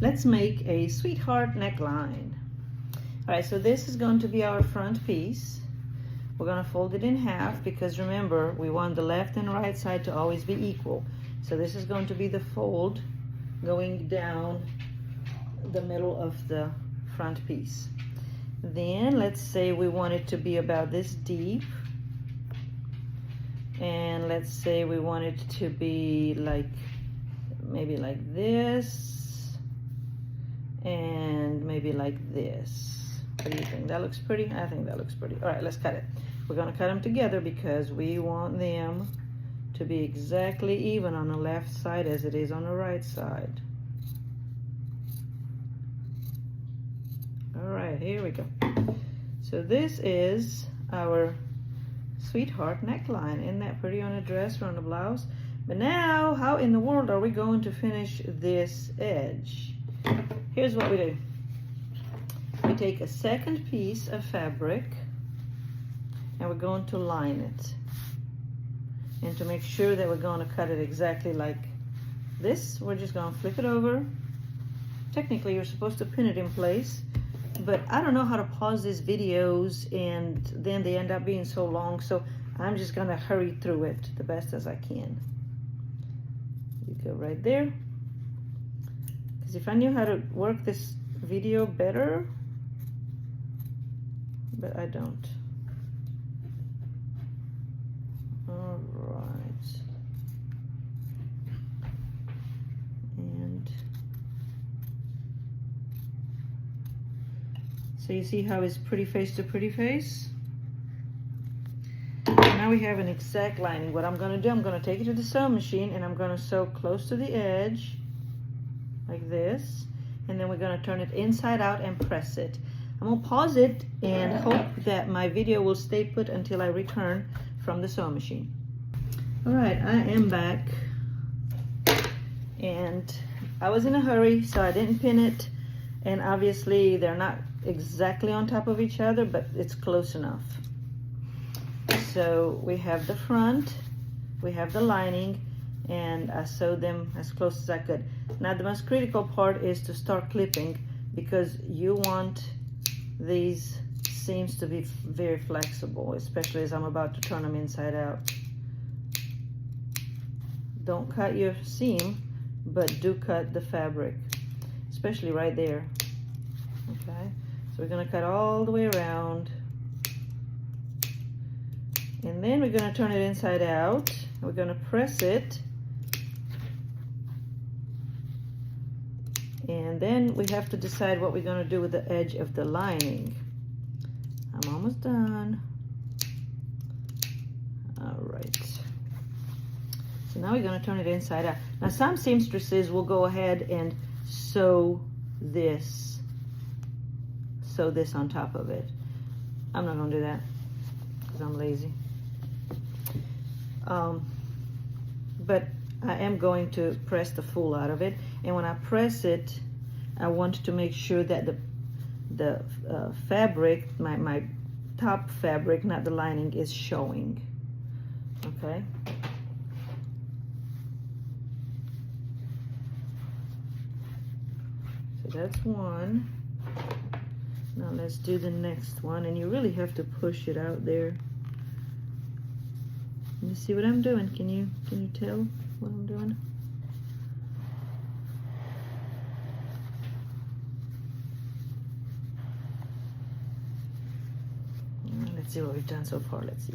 let's make a sweetheart neckline. All right, so this is going to be our front piece. We're going to fold it in half because remember, we want the left and right side to always be equal. So this is going to be the fold going down the middle of the front piece. Then let's say we want it to be about this deep. And let's say we want it to be like, maybe like this, and maybe like this. What do you think? That looks pretty? I think that looks pretty. All right, let's cut it. We're gonna cut them together because we want them to be exactly even on the left side as it is on the right side. All right, here we go. So this is our sweetheart neckline. Isn't that pretty on a dress or on a blouse? But now, how in the world are we going to finish this edge? Here's what we do. We take a second piece of fabric and we're going to line it. And to make sure that we're going to cut it exactly like this, we're just going to flip it over. Technically, you're supposed to pin it in place, but I don't know how to pause these videos and then they end up being so long, so I'm just going to hurry through it the best as I can. You go right there. Because if I knew how to work this video better, but I don't. All right. And so you see how it's pretty face to pretty face? Now we have an exact lining. What I'm going to do, I'm going to take it to the sewing machine and I'm going to sew close to the edge like this, and then we're going to turn it inside out and press it. I'm going to pause it and hope that my video will stay put until I return from the sewing machine. All right, I am back and I was in a hurry, so I didn't pin it, and obviously they're not exactly on top of each other, but it's close enough. So we have the front, we have the lining, and I sewed them as close as I could. Now the most critical part is to start clipping because you want these seams to be very flexible, especially as I'm about to turn them inside out. Don't cut your seam, but do cut the fabric, especially right there. Okay, so we're going to cut all the way around. And then we're going to turn it inside out. We're going to press it. And then we have to decide what we're going to do with the edge of the lining. I'm almost done. All right. So now we're going to turn it inside out. Now some seamstresses will go ahead and sew this on top of it. I'm not going to do that because I'm lazy. But I am going to press the full out of it, and when I press it, I want to make sure that the fabric, my top fabric, not the lining, is showing. Okay. So that's one. Now let's do the next one, and you really have to push it out there. You see what I'm doing? Can you tell what I'm doing? Let's see what we've done so far. Let's see.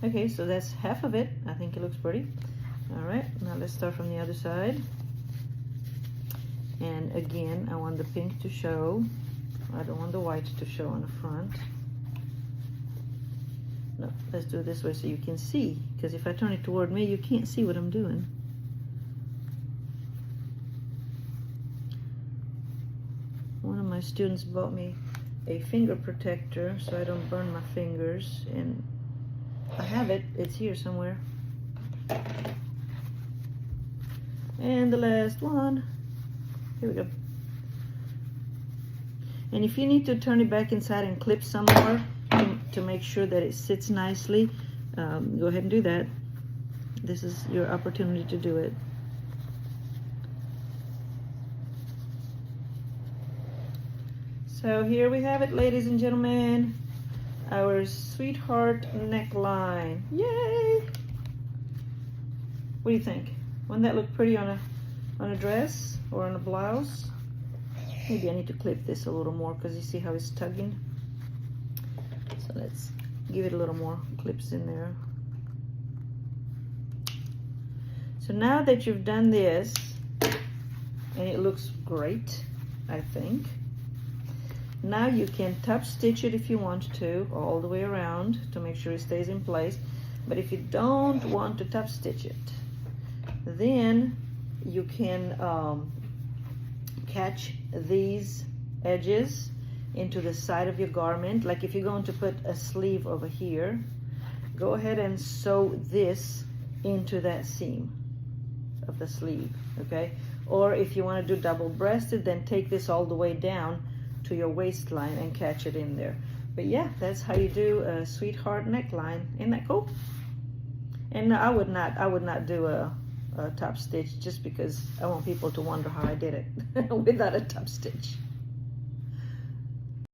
Okay, so that's half of it. I think it looks pretty. All right, now let's start from the other side. And again, I want the pink to show. I don't want the white to show on the front. No, let's do it this way so you can see, because if I turn it toward me, you can't see what I'm doing. One of my students bought me a finger protector so I don't burn my fingers, and I have it. It's here somewhere. And the last one. Here we go. And if you need to turn it back inside and clip some more to make sure that it sits nicely, go ahead and do that. This is your opportunity to do it. So here we have it, ladies and gentlemen, our sweetheart neckline. Yay! What do you think? Wouldn't that look pretty on a dress or on a blouse? Maybe I need to clip this a little more because you see how it's tugging. So let's give it a little more clips in there. So now that you've done this, and it looks great, I think, now you can top stitch it if you want to, all the way around to make sure it stays in place. But if you don't want to top stitch it, then you can catch these edges into the side of your garment. Like if you're going to put a sleeve over here, go ahead and sew this into that seam of the sleeve, okay? Or if you want to do double-breasted, then take this all the way down to your waistline and catch it in there. But yeah, that's how you do a sweetheart neckline. Isn't that cool? And I would not do a top stitch just because I want people to wonder how I did it without a top stitch.